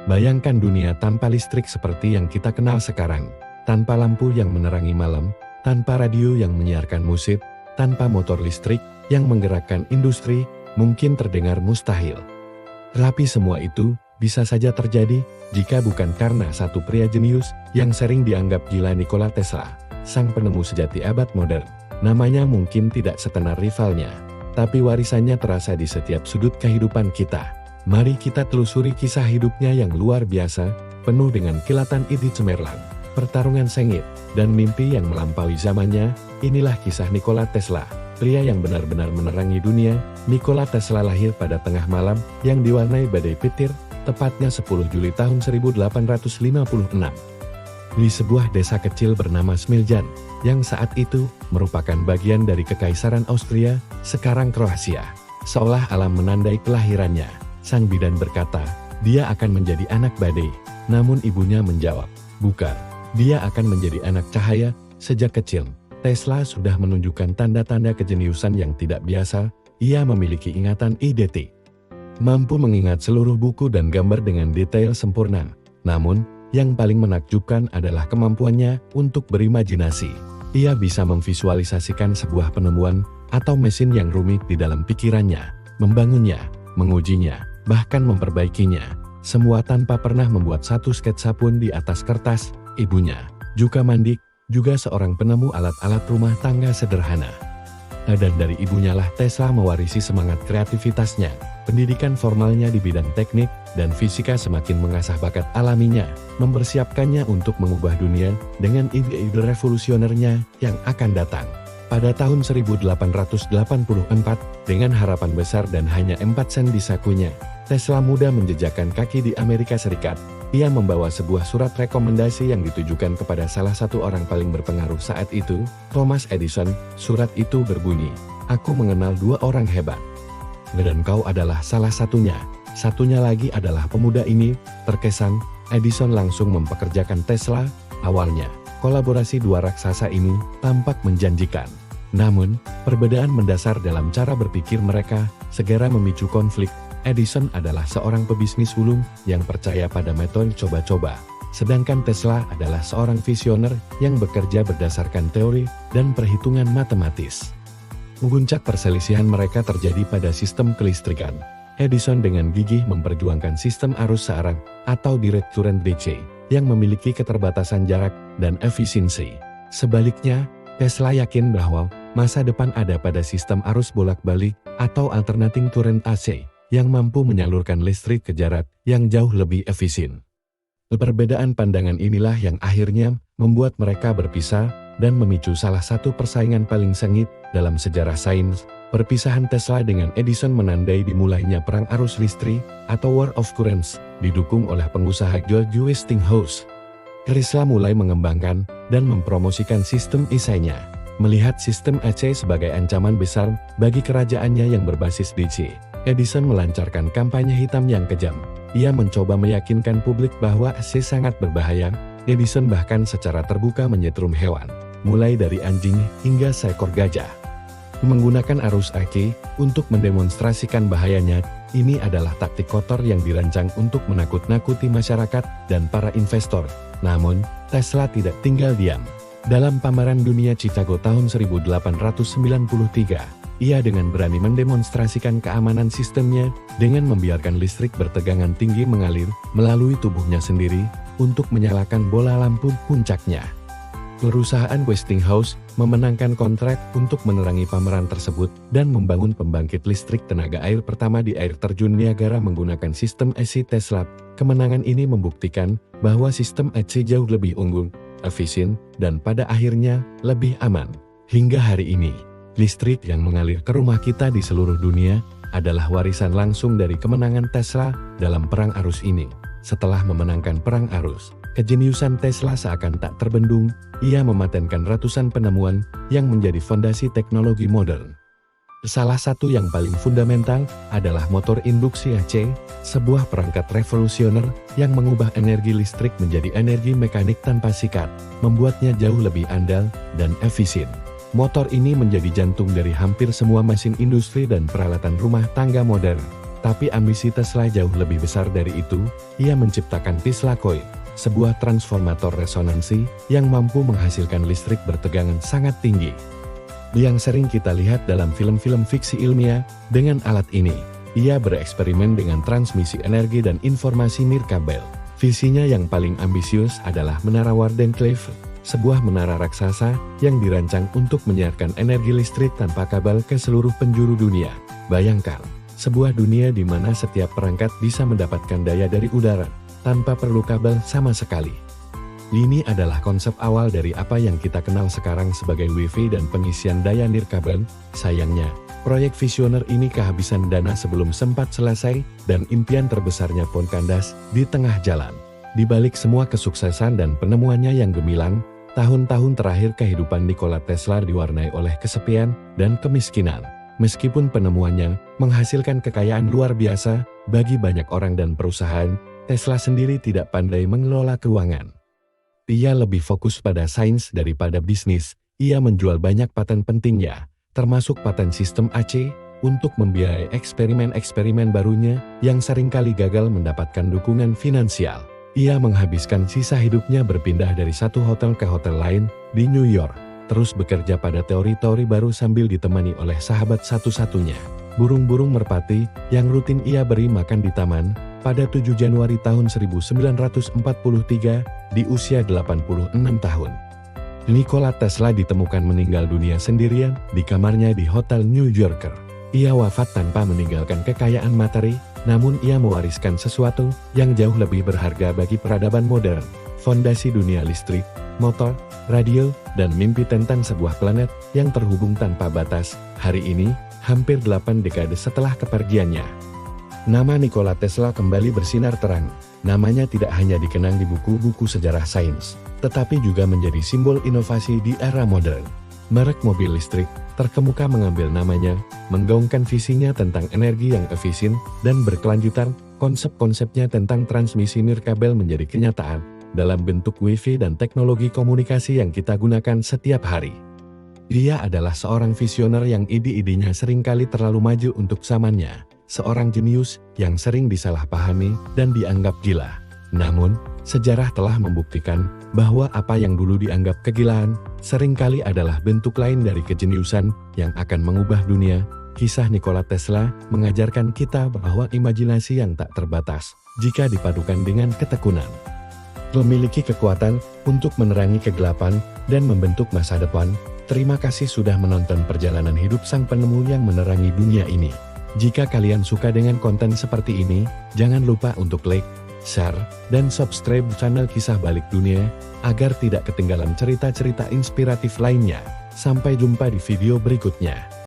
Bayangkan dunia tanpa listrik seperti yang kita kenal sekarang. Tanpa lampu yang menerangi malam, tanpa radio yang menyiarkan musik, tanpa motor listrik yang menggerakkan industri, mungkin terdengar mustahil. Tapi semua itu bisa saja terjadi jika bukan karena satu pria jenius yang sering dianggap gila, Nikola Tesla, sang penemu sejati abad modern. Namanya mungkin tidak setenar rivalnya, tapi warisannya terasa di setiap sudut kehidupan kita. Mari kita telusuri kisah hidupnya yang luar biasa, penuh dengan kilatan ide cemerlang, pertarungan sengit, dan mimpi yang melampaui zamannya. Inilah kisah Nikola Tesla, pria yang benar-benar menerangi dunia. Nikola Tesla lahir pada tengah malam yang diwarnai badai petir, tepatnya 10 Juli tahun 1856. Di sebuah desa kecil bernama Smiljan, yang saat itu merupakan bagian dari Kekaisaran Austria, sekarang Kroasia. Seolah alam menandai kelahirannya, sang bidan berkata, dia akan menjadi anak badai. Namun ibunya menjawab, bukan, dia akan menjadi anak cahaya. Sejak kecil, Tesla sudah menunjukkan tanda-tanda kejeniusan yang tidak biasa. Ia memiliki ingatan IDT, mampu mengingat seluruh buku dan gambar dengan detail sempurna. Namun, yang paling menakjubkan adalah kemampuannya untuk berimajinasi. Ia bisa memvisualisasikan sebuah penemuan atau mesin yang rumit di dalam pikirannya, membangunnya, mengujinya, bahkan memperbaikinya. Semua tanpa pernah membuat satu sketsa pun di atas kertas. Ibunya, Juga Mandik, juga seorang penemu alat-alat rumah tangga sederhana. Dan dari ibunya lah Tesla mewarisi semangat kreativitasnya. Pendidikan formalnya di bidang teknik dan fisika semakin mengasah bakat alaminya, mempersiapkannya untuk mengubah dunia dengan ide-ide revolusionernya yang akan datang. Pada tahun 1884, dengan harapan besar dan hanya 4 sen di sakunya, Tesla muda menjejakkan kaki di Amerika Serikat. Ia membawa sebuah surat rekomendasi yang ditujukan kepada salah satu orang paling berpengaruh saat itu, Thomas Edison. Surat itu berbunyi, "Aku mengenal 2 orang hebat, dan kau adalah salah satunya." Satunya lagi adalah pemuda ini. Terkesan, Edison langsung mempekerjakan Tesla. Awalnya, kolaborasi 2 raksasa ini tampak menjanjikan. Namun, perbedaan mendasar dalam cara berpikir mereka segera memicu konflik. Edison adalah seorang pebisnis ulung yang percaya pada metode coba-coba, sedangkan Tesla adalah seorang visioner yang bekerja berdasarkan teori dan perhitungan matematis. Puncak perselisihan mereka terjadi pada sistem kelistrikan. Edison dengan gigih memperjuangkan sistem arus searah atau direct current DC yang memiliki keterbatasan jarak dan efisiensi. Sebaliknya, Tesla yakin bahwa masa depan ada pada sistem arus bolak-balik atau alternating current AC yang mampu menyalurkan listrik ke jarak yang jauh lebih efisien. Perbedaan pandangan inilah yang akhirnya membuat mereka berpisah dan memicu salah satu persaingan paling sengit dalam sejarah sains. Perpisahan Tesla dengan Edison menandai dimulainya perang arus listrik atau War of Currents, didukung oleh pengusaha George Westinghouse. Tesla mulai mengembangkan dan mempromosikan sistem AC-nya, melihat sistem AC sebagai ancaman besar bagi kerajaannya yang berbasis DC. Edison melancarkan kampanye hitam yang kejam. Ia mencoba meyakinkan publik bahwa AC sangat berbahaya. Edison bahkan secara terbuka menyetrum hewan, mulai dari anjing hingga seekor gajah. Menggunakan arus AC untuk mendemonstrasikan bahayanya, ini adalah taktik kotor yang dirancang untuk menakut-nakuti masyarakat dan para investor. Namun, Tesla tidak tinggal diam. Dalam pameran dunia Chicago tahun 1893, ia dengan berani mendemonstrasikan keamanan sistemnya dengan membiarkan listrik bertegangan tinggi mengalir melalui tubuhnya sendiri untuk menyalakan bola lampu puncaknya. Perusahaan Westinghouse memenangkan kontrak untuk menerangi pameran tersebut dan membangun pembangkit listrik tenaga air pertama di air terjun Niagara menggunakan sistem AC Tesla. Kemenangan ini membuktikan bahwa sistem AC jauh lebih unggul, efisien, dan pada akhirnya lebih aman. Hingga hari ini, listrik yang mengalir ke rumah kita di seluruh dunia adalah warisan langsung dari kemenangan Tesla dalam perang arus ini. Setelah memenangkan perang arus, kejeniusan Tesla seakan tak terbendung. Ia mematenkan ratusan penemuan yang menjadi fondasi teknologi modern. Salah satu yang paling fundamental adalah motor induksi AC, sebuah perangkat revolusioner yang mengubah energi listrik menjadi energi mekanik tanpa sikat, membuatnya jauh lebih andal dan efisien. Motor ini menjadi jantung dari hampir semua mesin industri dan peralatan rumah tangga modern. Tapi ambisi Tesla jauh lebih besar dari itu. Ia menciptakan Tesla Coil, sebuah transformator resonansi yang mampu menghasilkan listrik bertegangan sangat tinggi. Yang sering kita lihat dalam film-film fiksi ilmiah. Dengan alat ini, ia bereksperimen dengan transmisi energi dan informasi nirkabel. Visinya yang paling ambisius adalah Menara Wardenclyffe, sebuah menara raksasa yang dirancang untuk menyiarkan energi listrik tanpa kabel ke seluruh penjuru dunia. Bayangkan, sebuah dunia di mana setiap perangkat bisa mendapatkan daya dari udara, tanpa perlu kabel sama sekali. Ini adalah konsep awal dari apa yang kita kenal sekarang sebagai Wi-Fi dan pengisian daya nirkabel. Sayangnya, proyek visioner ini kehabisan dana sebelum sempat selesai, dan impian terbesarnya pun kandas di tengah jalan. Di balik semua kesuksesan dan penemuannya yang gemilang, tahun-tahun terakhir kehidupan Nikola Tesla diwarnai oleh kesepian dan kemiskinan. Meskipun penemuannya menghasilkan kekayaan luar biasa bagi banyak orang dan perusahaan, Tesla sendiri tidak pandai mengelola keuangan. Ia lebih fokus pada sains daripada bisnis. Ia menjual banyak paten pentingnya, termasuk paten sistem AC, untuk membiayai eksperimen-eksperimen barunya yang seringkali gagal mendapatkan dukungan finansial. Ia menghabiskan sisa hidupnya berpindah dari satu hotel ke hotel lain di New York, terus bekerja pada teori-teori baru sambil ditemani oleh sahabat satu-satunya, burung-burung merpati yang rutin ia beri makan di taman. Pada 7 Januari tahun 1943, di usia 86 tahun, Nikola Tesla ditemukan meninggal dunia sendirian di kamarnya di Hotel New Yorker. Ia wafat tanpa meninggalkan kekayaan materi, namun ia mewariskan sesuatu yang jauh lebih berharga bagi peradaban modern: fondasi dunia listrik, motor, radio, dan mimpi tentang sebuah planet yang terhubung tanpa batas. Hari ini, hampir 8 dekade setelah kepergiannya, nama Nikola Tesla kembali bersinar terang. Namanya tidak hanya dikenang di buku-buku sejarah sains, tetapi juga menjadi simbol inovasi di era modern. Merek mobil listrik terkemuka mengambil namanya, menggaungkan visinya tentang energi yang efisien dan berkelanjutan. Konsep-konsepnya tentang transmisi nirkabel menjadi kenyataan dalam bentuk Wi-Fi dan teknologi komunikasi yang kita gunakan setiap hari. Dia adalah seorang visioner yang ide-idenya seringkali terlalu maju untuk zamannya. Seorang jenius yang sering disalahpahami dan dianggap gila. Namun, sejarah telah membuktikan bahwa apa yang dulu dianggap kegilaan, seringkali adalah bentuk lain dari kejeniusan yang akan mengubah dunia. Kisah Nikola Tesla mengajarkan kita bahwa imajinasi yang tak terbatas, jika dipadukan dengan ketekunan, memiliki kekuatan untuk menerangi kegelapan dan membentuk masa depan. Terima kasih sudah menonton perjalanan hidup sang penemu yang menerangi dunia ini. Jika kalian suka dengan konten seperti ini, jangan lupa untuk like, share, dan subscribe channel Kisah Balik Dunia, agar tidak ketinggalan cerita-cerita inspiratif lainnya. Sampai jumpa di video berikutnya.